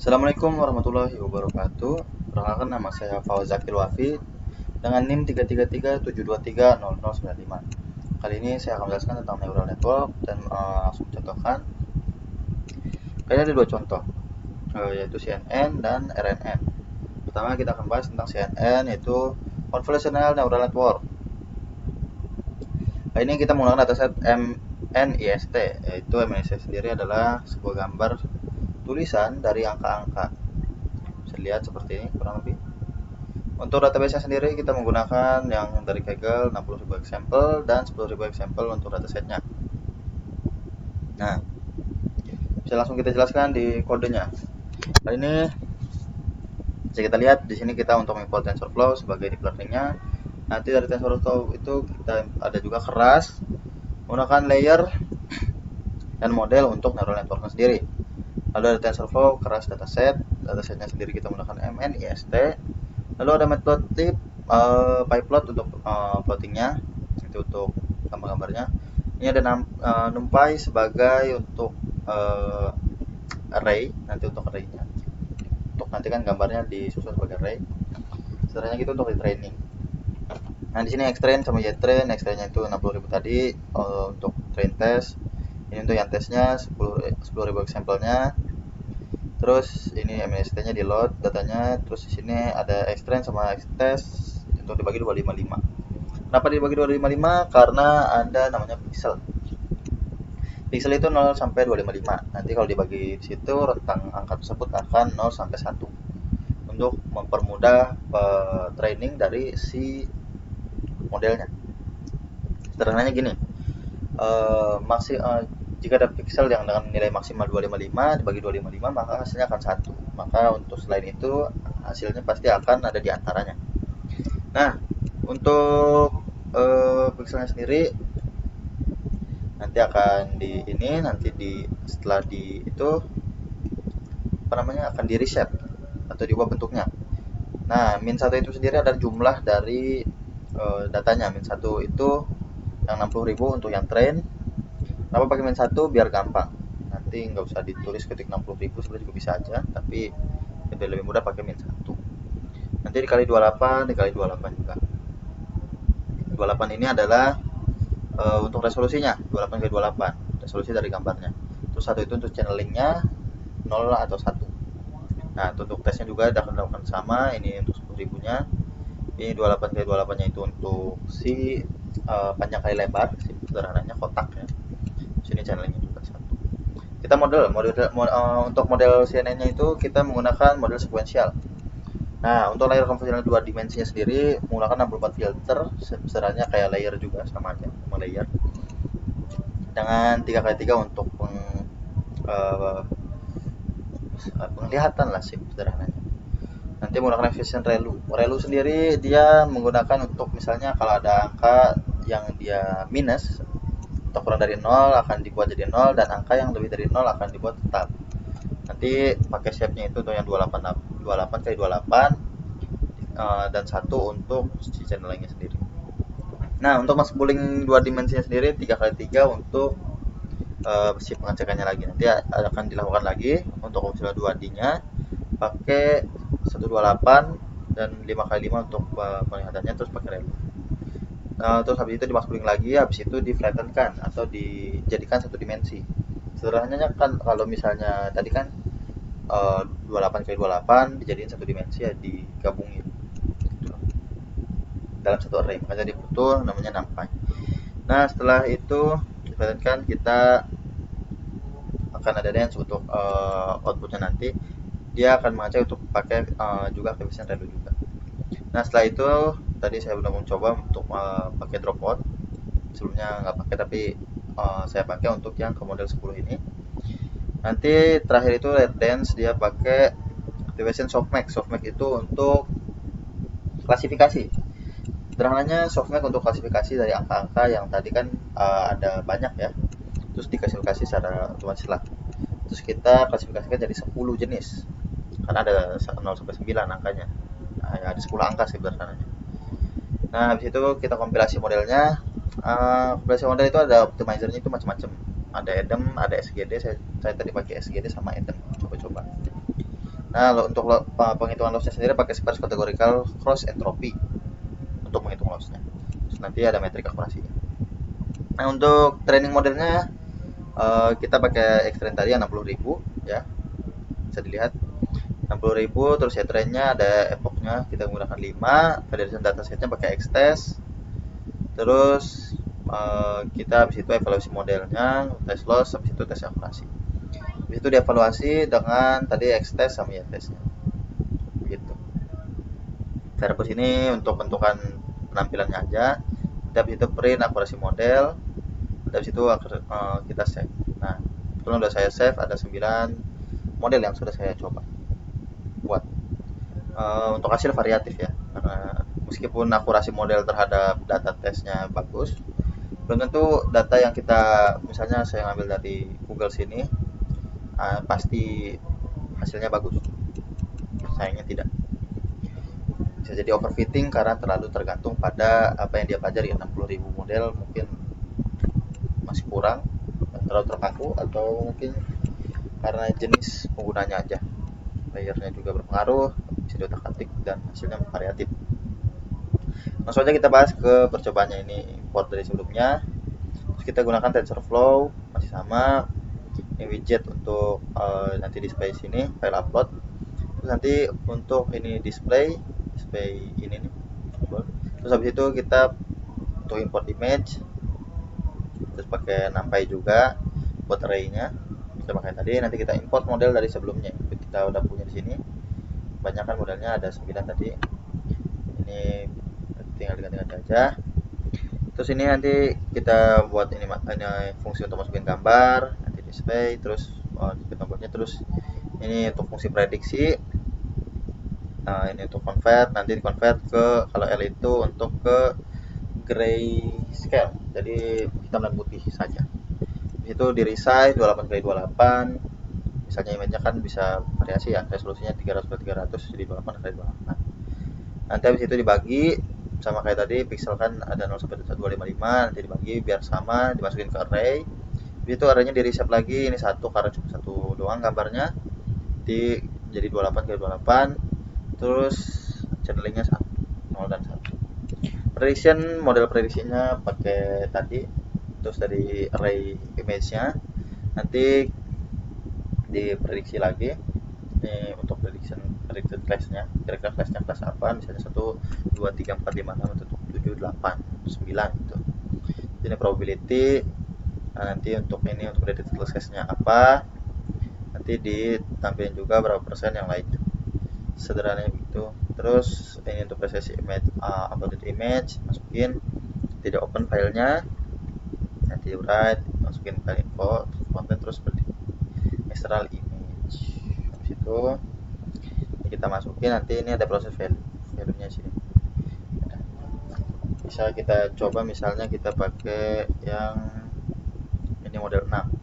Assalamualaikum warahmatullahi wabarakatuh. Perkenalkan, nama saya Fauzakil Wafi dengan NIM 33372300095. Kali ini saya akan menjelaskan tentang neural network dan langsung contohkan. Kali ini ada dua contoh, yaitu CNN dan RNN. Pertama kita akan bahas tentang CNN, yaitu Convolutional Neural Network. Kali ini kita menggunakan dataset MNIST, yaitu MNIST sendiri adalah sebuah gambar tulisan dari angka-angka. Bisa lihat seperti ini kurang lebih. Untuk database-nya sendiri kita menggunakan yang dari Kaggle 60.000 example dan 10.000 example untuk datasetnya. Nah, bisa langsung kita jelaskan di kodenya. Kali ini bisa kita lihat di sini kita untuk import TensorFlow sebagai deep learning-nya. Nanti dari TensorFlow itu kita ada juga keras, menggunakan layer dan model untuk neural network sendiri. Lalu ada TensorFlow keras datasetnya sendiri kita menggunakan MNIST. Lalu ada matplotlib, pyplot untuk plottingnya, itu untuk gambar-gambarnya. Ini ada numpy sebagai untuk array, nanti untuk arraynya, untuk nanti kan gambarnya disusun sebagai array. Setelahnya gitu untuk di training. Nah di sini xtrain sama ytrain, xtrainnya itu 60.000 tadi untuk train test. Ini untuk yang tesnya 10.000 example-nya. Terus ini MNIST-nya di load datanya, terus di sini ada xtrain sama xtest untuk dibagi 255. Kenapa dibagi 255? Karena ada namanya pixel. Pixel itu 0 sampai 255. Nanti kalau dibagi di situ rentang angka tersebut akan 0 sampai 1 untuk mempermudah training dari si modelnya. Sederhananya gini. Jika ada pixel yang dengan nilai maksimal 255 dibagi 255 maka hasilnya akan 1. Maka untuk selain itu hasilnya pasti akan ada di antaranya. Nah, untuk pixelnya sendiri nanti akan setelah di itu akan di reset atau diubah bentuknya. Nah, min 1 itu sendiri adalah jumlah dari datanya. Min 1 itu yang 60.000 untuk yang train. Kenapa pakai min 1? Biar gampang. Nanti nggak usah ditulis ketik 60.000, sebenarnya juga bisa aja, tapi lebih mudah pakai min 1. Nanti dikali 28 juga. 28 ini adalah untuk resolusinya, 28 kali 28, resolusi dari gambarnya. Terus 1 itu untuk channelingnya 0 atau 1. Nah, untuk tesnya juga akan dilakukan sama, ini untuk 10.000-nya. Ini 28 kali 28-nya itu untuk si panjang kali lebar, sederhananya kotak ya. Sini channelingnya juga 1. Kita untuk model CNN-nya itu kita menggunakan model sekuensial. Nah, untuk layer konvensional 2 dimensinya sendiri menggunakan 64 filter, sebenarnya kayak layer juga, sama aja, sama layer. Dengan 3x3 untuk penglihatan lah sih sederhananya. Nanti menggunakan efisien relu. Relu sendiri dia menggunakan untuk misalnya kalau ada angka yang dia minus atau kurang dari 0 akan dibuat jadi 0, dan angka yang lebih dari 0 akan dibuat tetap. Nanti pakai shape-nya itu untuk yang 28 kali 28 dan 1 untuk si channelingnya sendiri. Nah, untuk mas pooling 2 dimensinya sendiri 3x3 untuk si pengecekannya lagi. Nanti akan dilakukan lagi untuk konvensional 2D-nya pakai 128 dan 5x5 untuk penglihatannya, terus pakai relu. Terus habis itu dimaskulin lagi, habis itu di flattenkan atau dijadikan satu dimensi. Sederhananya kan kalau misalnya tadi kan 28 kali 28 dijadiin satu dimensi ya, digabungin gitu, dalam satu array, maka jadi butuh namanya numpy. Nah, setelah itu diflattenkan, kita akan ada dance untuk outputnya. Nanti dia akan mengajak untuk pakai juga coefficient relu juga. Nah, setelah itu tadi saya udah mencoba untuk pakai dropout, sebelumnya nggak pakai, tapi saya pakai untuk yang ke model 10 ini. Nanti terakhir itu red dance, dia pakai activation softmax. Softmax itu untuk klasifikasi. Sederhananya softmax untuk klasifikasi dari angka-angka yang tadi kan ada banyak ya, terus diklasifikasi secara otomatis lah. Terus kita klasifikasikan jadi 10 jenis, karena ada 0 sampai 9 angkanya. Nah, ada 10 angka sih sederhananya. Nah, habis itu kita kompilasi modelnya. Kompilasi model itu ada optimizernya itu macam-macam. Ada Edem, ada SGD. Saya tadi pakai SGD sama Edem. Coba-coba. Nah, untuk penghitungan lossnya sendiri pakai sparse categorical cross entropy untuk menghitung lossnya. Terus nanti ada metrik akurasinya. Nah, untuk training modelnya kita pakai Xtrain tadi yang 60.000 ya. Bisa dilihat 60.000, terus ya trennya ada epochnya kita menggunakan 5, validation datasetnya pakai Xtest. Terus kita habis itu evaluasi modelnya, tes loss, habis itu tes akurasi. Habis itu dievaluasi dengan tadi Xtest sama Y-testnya. Gitu. Verbus ini untuk bentukan penampilannya aja. Kita habis itu print akurasi model. Habis itu kita save. Nah, kebetulan udah saya save ada 9 model yang sudah saya coba buat. Untuk hasil variatif ya, karena meskipun akurasi model terhadap data tesnya bagus, belum tentu data yang kita misalnya saya ngambil dari Google sini pasti hasilnya bagus. Sayangnya tidak. Bisa jadi overfitting karena terlalu tergantung pada apa yang dia pelajari. 60.000 model mungkin masih kurang dan terlalu terpaku, atau mungkin karena jenis penggunanya aja. Layernya juga berpengaruh, bisa diotak-atik dan hasilnya variatif. Langsung aja kita bahas ke percobaannya. Ini import dari sebelumnya. Terus kita gunakan TensorFlow masih sama. Ini widget untuk nanti display sini, file upload. Terus nanti untuk ini display ini nih. Terus habis itu kita untuk import image, terus pakai NumPy juga buat array-nya. Kita pakai tadi, nanti kita import model dari sebelumnya. Kita udah punya di sini. Banyak kan modelnya ada 9 tadi. Ini tinggal diganti-ganti aja. Terus ini nanti kita buat ini fungsi untuk masukin gambar, nanti display, terus di tombolnya, terus ini untuk fungsi prediksi. Nah, ini untuk convert, nanti di convert ke, kalau L itu untuk ke gray scale, jadi hitam dan putih saja. Itu di resize 28 kali 28. Misalnya image-nya kan bisa variasi ya, resolusinya 300 kali 300 jadi 28 kali 28. Nanti habis itu dibagi sama kayak tadi, pixel kan ada 0 sampai 255, nanti dibagi biar sama, dimasukin ke array. Itu arraynya di reset lagi, ini satu karena cuma satu doang gambarnya, jadi 28 kali 28. Terus channelingnya 1, 0 dan 1. Prediction, model prediksinya pakai tadi, terus dari array image-nya nanti diprediksi lagi. Ini untuk predicted class-nya, kira-kira class-nya kelas apa, misalnya 1, 2, 3, 4, 5, 6, 7, 8, 9 gitu. Ini probability. Nah, nanti untuk ini untuk predicted class-nya apa, nanti ditampilkan juga berapa persen yang lain. Sederhananya begitu. Terus ini untuk presesi image, uploaded image, masukin, tidak open filenya, nanti write, masukin file info, konten, terus seperti external image. Habis itu kita masukin, nanti ini ada proses value-nya sini. Bisa kita coba misalnya kita pakai yang ini model 6.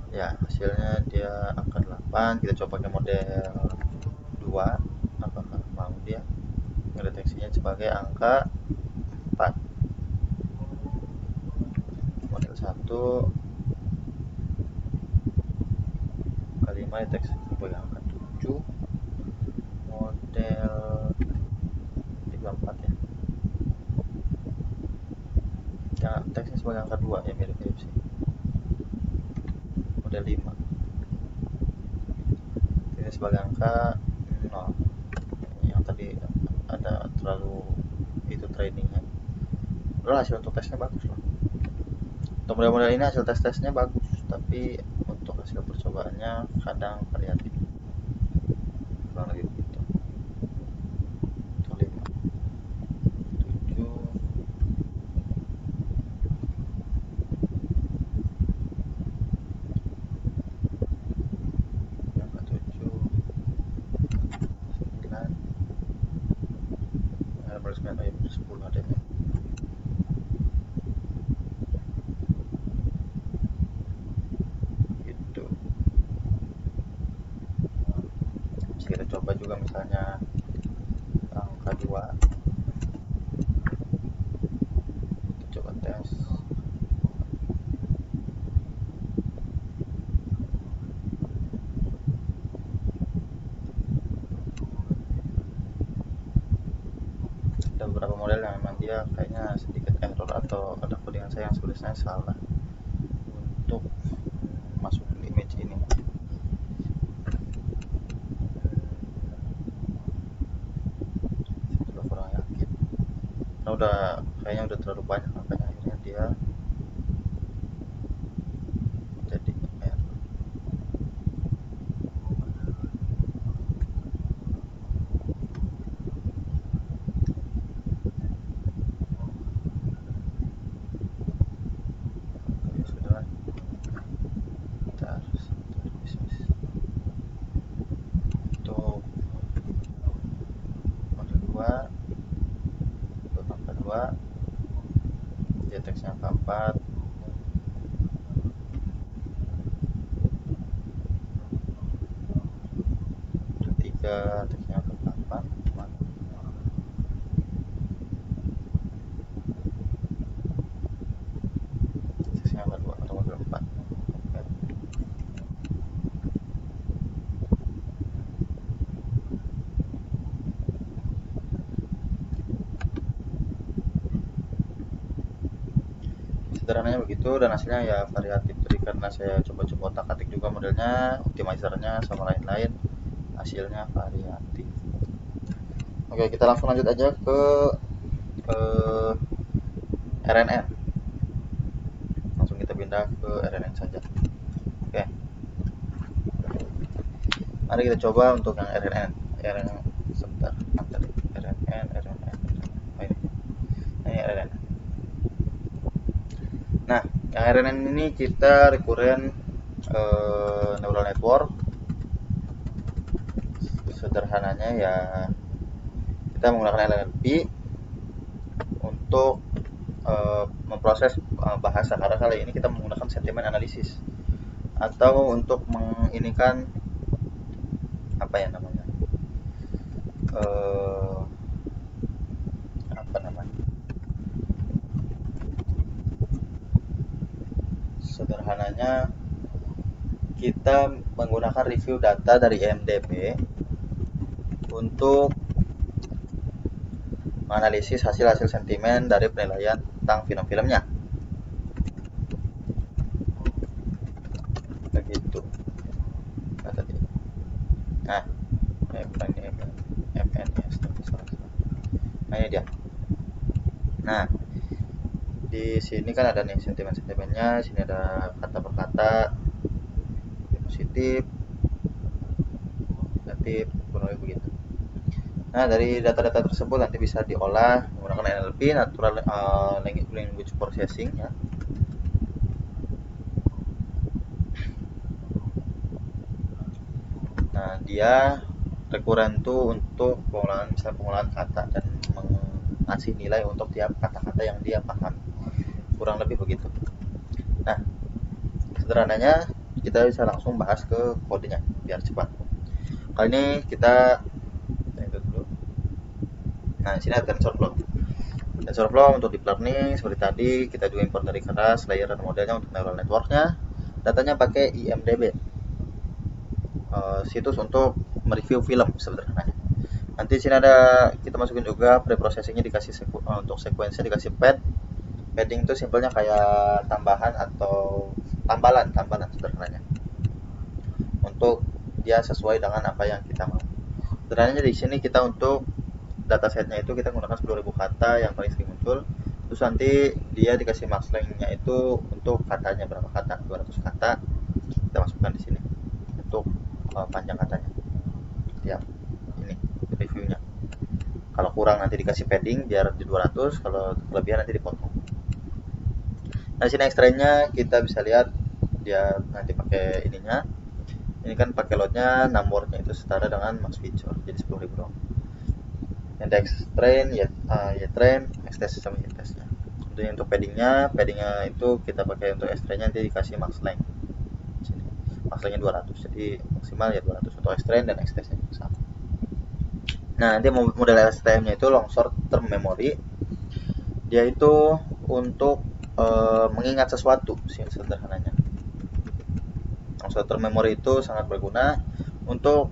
Ya, hasilnya dia angka 8. Kita coba pakai model 2. Apakah mau dia mendeteksinya sebagai angka 4. Model 1 kali 5 deteksi sebagai angka 7. Model 34 ya. Yang teksnya sebagai angka 2 ya, mirip-mirip sih. Model 5 ini sebagai angka 0. Yang tadi ada terlalu itu trainingnya. Lalu hasil untuk tesnya bagus loh. Untuk model-model ini hasil tes-tesnya bagus, tapi untuk hasil percobaannya kadang variatif. Kurang lebih begitu. Untuk 5, 7, angka 7, 9, ada 9, 10 ada ya. Gitu. Bisa kita coba juga misalnya angka 2. Kita coba tes. beberapa model yang memang dia kayaknya sedikit error atau ada codingan saya yang tulisannya salah untuk masuk image ini. Saya juga kurang yakin. Nah, kayaknya udah terlalu banyak, makanya akhirnya dia jadi error. Ya sudah, kita harus dismiss. Untuk model 2 untuk angka 2 dia teksnya angka 4, untuk 3 teksnya angka 8, teksnya angka 2 atau model 4. Oke. Sederhananya begitu, dan hasilnya ya variatif. Jadi karena saya coba-coba otak-atik juga modelnya, optimizernya sama lain-lain, hasilnya variatif. Oke, kita langsung lanjut aja ke RNN. Langsung kita pindah ke RNN saja. Oke, mari kita coba untuk yang RNN. Sebentar, tadi RNN. Oh, ini RNN. Nah, yang RNN ini kita recurrent neural network. Sederhananya ya kita menggunakan NLP untuk memproses bahasa, karena kali ini kita menggunakan sentimen analisis atau untuk menginikan apa ya namanya apa namanya sederhananya kita menggunakan review data dari IMDb untuk menganalisis hasil-hasil sentimen dari penilaian tentang film-filmnya. Begitu. Nah, tadi. Nah, MNS. Nah, ini dia. Nah, di sini kan ada nih sentimen-sentimennya, sini ada kata per kata, positif, negatif, kurang lebih begitu. Nah, dari data-data tersebut nanti bisa diolah menggunakan NLP, Natural Language Processing ya. Nah, dia recurrent tuh untuk pengolahan kata dan mengasih nilai untuk tiap kata-kata yang dia paham. Kurang lebih begitu. Nah, sederhananya kita bisa langsung bahas ke kodenya biar cepat. Kali ini kita dulu. Nah, di sini ada TensorFlow. TensorFlow untuk deep learning seperti tadi kita juga import dari keras, layer dan modelnya untuk neural networknya. Datanya pakai IMDb, situs untuk mereview film sederhananya. Nanti di sini ada kita masukin juga preprocessingnya, dikasih untuk sekuensinya dikasih padding itu simpelnya kayak tambahan atau tambalan sederhananya untuk dia sesuai dengan apa yang kita mau. Sederhananya di sini kita untuk datasetnya itu kita menggunakan 10.000 kata yang paling sering muncul. Terus nanti dia dikasih max length-nya itu untuk katanya berapa kata, 200 kata. Kita masukkan di sini untuk panjang katanya. Tiap ini reviewnya. Kalau kurang nanti dikasih padding biar di 200, kalau kelebihan nanti dipotong. Nah, sini ekstranya kita bisa lihat dia nanti pakai ininya. Ini kan pakai loadnya numbernya itu setara dengan max feature, jadi 10.000 doang. Yang train ya train test sama testnya. Untuk paddingnya itu kita pakai untuk trainnya nanti dikasih max length. Sini. Max lengthnya 200, jadi maksimal ya 200 untuk train dan testnya sama. Nah, nanti model LSTM-nya itu long short term memory. Dia itu untuk mengingat sesuatu sih sederhananya. Long short term memory itu sangat berguna untuk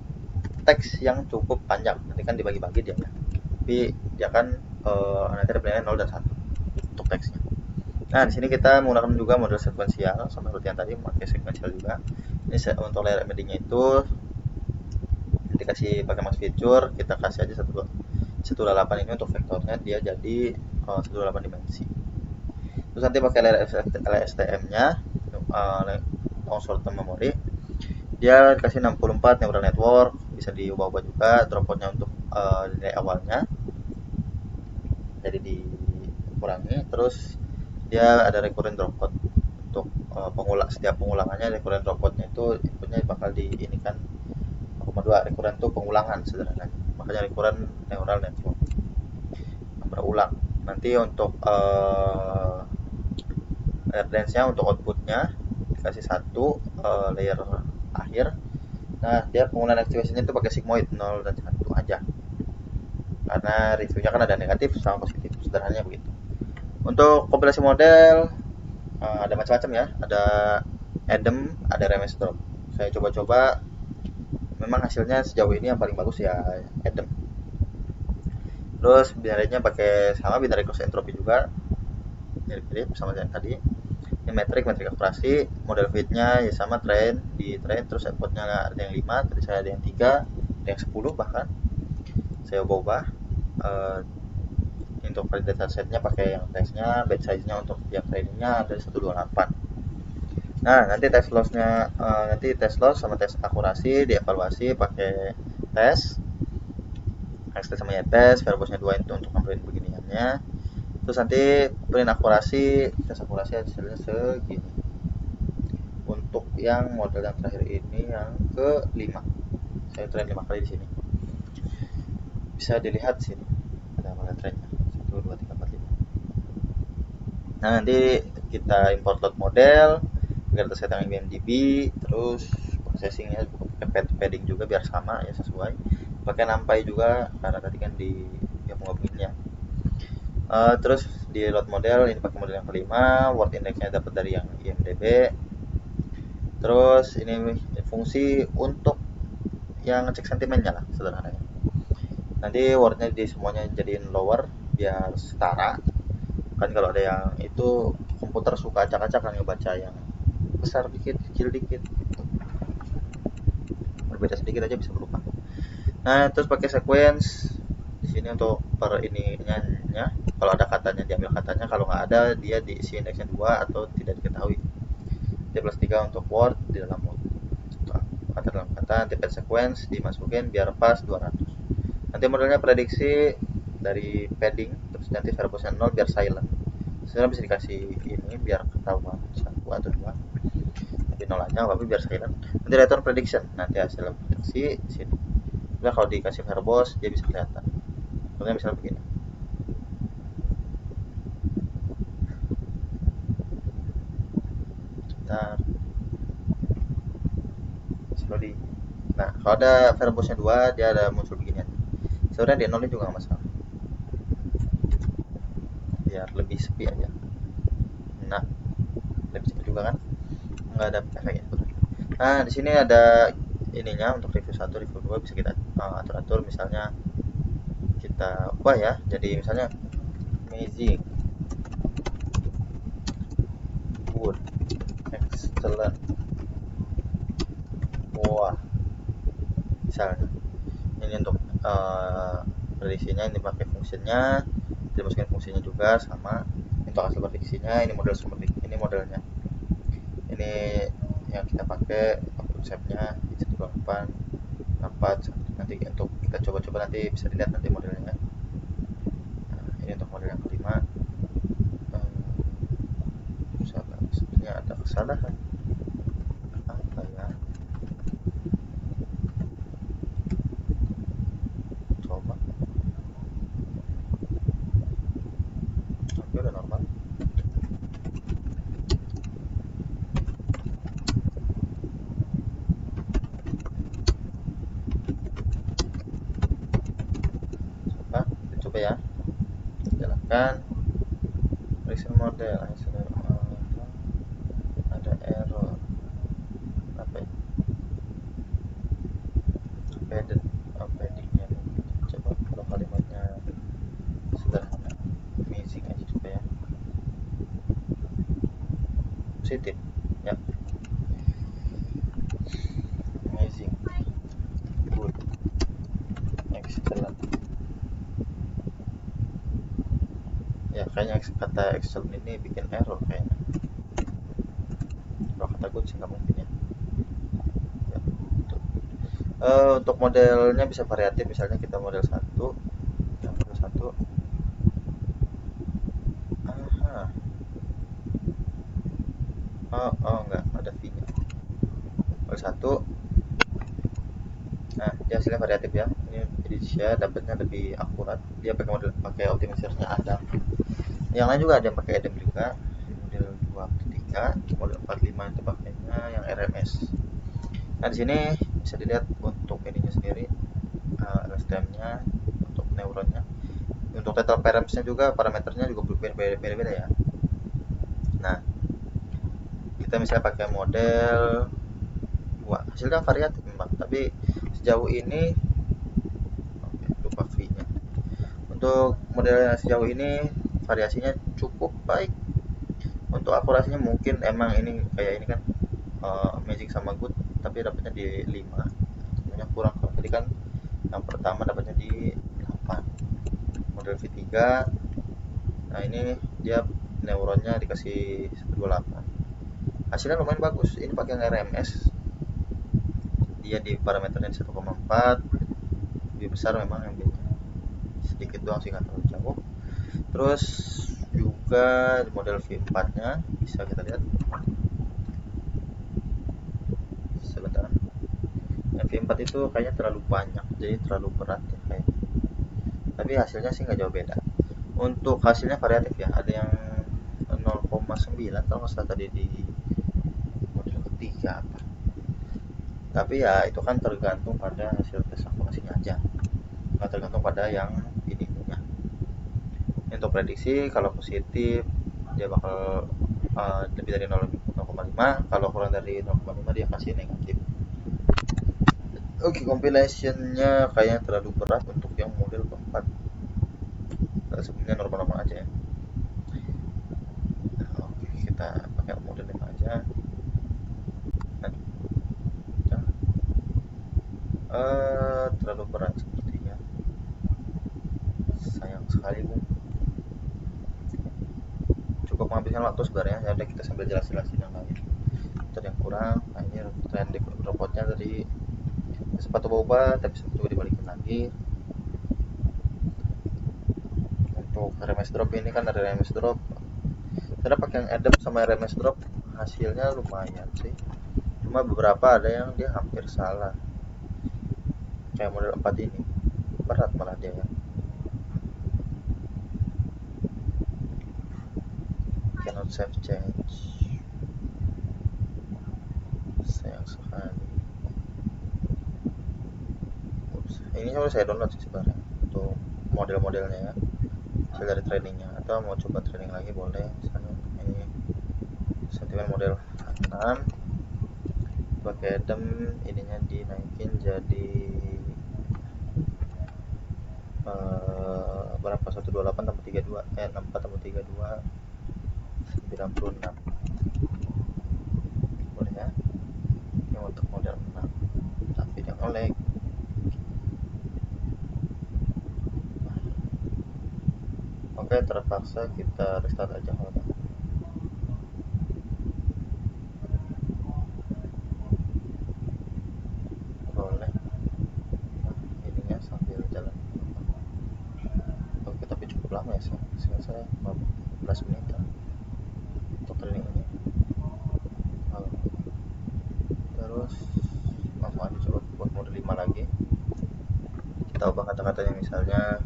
teks yang cukup panjang. Nanti kan dibagi-bagi dia ya. Tapi dia kan nanti ada pilihan 0 dan 1 untuk teksnya. Nah, di sini kita menggunakan juga model sekuensial sama seperti yang tadi, memakai sekuensial juga. Ini untuk layer embeddingnya itu dikasih pakai max feature, kita kasih aja 128 ini untuk vektornya, dia jadi 128 dimensi. Terus nanti pakai layer LSTM-nya, long short term memory, dia kasih 64 neural network, bisa diubah-ubah juga dropouts-nya untuk nilai awalnya, jadi dikurangi. Terus dia ada recurrent dropout untuk setiap pengulangannya. Recurrent dropout-nya itu inputnya bakal diinikan 0,2. recurrent itu pengulangan sederhananya, makanya recurrent neural network berulang. Nanti untuk layer dense-nya, untuk outputnya dikasih 1 layer akhir. Nah, dia penggunaan activation-nya itu pakai sigmoid 0 dan 1 aja, karena reviewnya kan ada negatif sama positif, sederhananya begitu. Untuk kompilasi model ada macam-macam ya, ada ADAM, ada Remesdrop. Saya coba-coba, memang hasilnya sejauh ini yang paling bagus ya ADAM. Terus binary-nya pakai sama, binary cross entropy juga, mirip-mirip sama yang tadi. Ini metrik akurasi, model fit-nya ya sama, train, di train. Terus output-nya ada yang 5, tadi saya ada yang 3, ada yang 10 bahkan. Saya ubah untuk validator set-nya pakai yang text-nya, batch size-nya untuk tiap training-nya ada 128. Nah, nanti test loss-nya test loss sama tes akurasi dievaluasi pakai tes test sama ya tes, verbosnya 2 itu untuk ngambilin beginiannya. Terus nanti print akurasi, tes akurasi hasilnya segini. Untuk yang model yang terakhir ini yang ke-5, saya train 5 kali di sini, bisa dilihat sini ada model trainnya 1 2 3 4 5. Nah, nanti kita import load model biar tersetting IMDb, terus processingnya pakai padding juga biar sama ya, sesuai. Pakai NumPy juga karena tadi kan di yang penggabungannya. Terus di load model ini pakai model yang kelima, word indexnya dapat dari yang IMDb. Terus ini fungsi untuk yang ngecek sentimennya lah sederhananya. Nanti wordnya di semuanya jadiin lower biar setara. Kan kalau ada yang itu komputer suka acak-acak kan ngebaca yang besar dikit, kecil dikit gitu. Berbeda sedikit aja bisa berubah. Nah, terus pakai sequence di sini untuk per ininya, kalau ada katanya diambil katanya, kalau nggak ada dia diisi indeksnya 2 atau tidak diketahui. Dia plus 3 untuk word di dalam word. Kata dalam kata, nanti path sequence dimasukin biar pas 200. Nanti modelnya prediksi dari padding, terus nanti verbosnya 0 biar silent. Sebenarnya bisa dikasih ini biar ketahuan 1 atau 2. Tapi 0 aja tapi biar silent. Nanti return prediction, nanti hasil prediksi sini. Nah, kalau dikasih verbos dia bisa kelihatan. Contohnya misalnya begini. Slowly. Nah, kalau ada verbosnya 2 dia ada muncul beginian. Sebenarnya di 0 ini juga nggak masalah, biar lebih sepi aja. Nah, lebih sepi juga kan, nggak ada efeknya. Nah, di sini ada ininya untuk review 1, review 2 bisa kita atur-atur. Misalnya kita ubah ya, jadi misalnya amazing, good, excellent, wah, misalnya ini untuk prediksinya, ini pakai fungsinya, dimasukin fungsinya juga sama. Untuk hasil prediksinya ini model sumber, ini modelnya, ini yang kita pakai konsepnya 128 4. Nanti untuk kita coba-coba nanti bisa dilihat nanti modelnya. Nah, ini untuk model yang kelima. Sebenarnya ada kesalahan apa ya, coba. Oke, udah normal. Coba ya, jalankan prediction model. Ada error apa ya, paddingnya. Coba kalau kalimatnya sederhana positif ya. Amazing, good, excellent. Ya kayaknya kata excellent ini bikin error kayaknya. Kalau kata good sih nggak mungkin ya. Ya, untuk, untuk modelnya bisa variatif, misalnya kita model satu, ya, model satu. Aha. Oh enggak ada V-nya. Model satu. Nah, dia hasilnya variatif ya. Ini jadi dia dapatnya lebih akurat. Dia pakai optimizer-nya Adam. Yang lain juga ada yang pakai Adam juga. Model 23, model 45 itu pakainya yang RMS. Nah, di sini bisa dilihat untuk ininya sendiri, LSTM-nya, untuk neuronnya. Untuk total params-nya juga, parameternya juga beda-beda ya. Nah, kita misalnya pakai model 2, hasilnya variatif memang, tapi sejauh ini lupa V-nya. Untuk model yang sejauh ini variasinya cukup baik. Untuk akurasinya mungkin emang ini kayak ini kan, Magic sama Good, tapi dapatnya di 5. Sebenarnya kurang. Kalau tadi kan yang pertama dapatnya di 8. Model V3, nah ini dia neuronnya dikasih 128. Hasilnya lumayan bagus. Ini pakai yang RMS. Dia di parameternya 1,4. Lebih besar memang yang beda. Sedikit doang sih, nggak terlalu jauh. Terus juga model V4-nya bisa kita lihat. Sebentar. Yang V4 itu kayaknya terlalu banyak, jadi terlalu berat ya kayaknya. Tapi hasilnya sih nggak jauh beda. Untuk hasilnya variatif ya, ada yang 0,9 kalau nggak salah tadi di model ketiga apa. Tapi ya itu kan tergantung pada hasil tes akurasinya aja, nggak tergantung pada yang ininya. Untuk prediksi kalau positif dia bakal lebih dari 0,5, kalau kurang dari 0,5 dia kasih negatif. Oke, compilationnya kayaknya terlalu berat untuk yang model keempat. Sebenarnya normal-normal aja ya. Nah, oke, kita pakai model 5 aja. Terlalu berat sepertinya. Sayang sekali Bu. Cukup menghabiskan waktu sebenarnya. Ya udah kita sambil jelas-jelasin yang lain. Itu yang kurang. Nah, ini tren di robotnya tadi sepatu boba, tapi sepatu juga dibalikin lagi. Untuk RMS drop ini kan ada RMS drop. Saya pakai yang Adam sama RMS drop, hasilnya lumayan sih. Cuma beberapa ada yang dia hampir salah. Kayak model 4 ini. Berat malah dia ya. Cannot save change. Sayang sekali. Ini harus saya download sih sebenarnya untuk model-modelnya ya, hasil dari trainingnya, atau mau coba training lagi boleh. Misalnya ini sentimen model 6 pakai Adam, ininya dinaikin jadi berapa, 128 tambah 32, 64 tambah 32 96 boleh ya. Ini untuk model 6 tapi yang oleh. Oke, terpaksa kita restart aja. Boleh. Ininya sambil jalan. Oke, tapi cukup lama ya, saya 15 menit untuk training ini. Terus langsung aja coba buat mode 5 lagi. Kita ubah kata-katanya, misalnya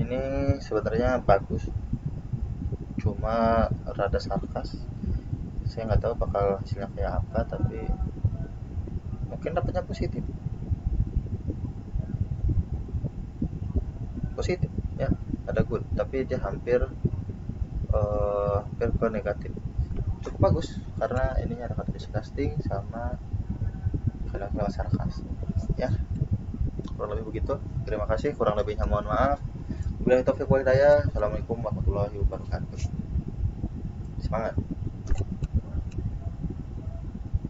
ini sebenarnya bagus, cuma rada sarkas. Saya nggak tahu bakal hasilnya kayak apa, tapi mungkin dapatnya positif. Positif ya, ada good, tapi dia hampir hampir ke negatif. Cukup bagus karena ininya ada kata disgusting sama kalimat sarkas. Ya, kurang lebih begitu. Terima kasih, kurang lebihnya mohon maaf. Wabillahi taufiq wal hidayah. Assalamualaikum warahmatullahi wabarakatuh. Semangat.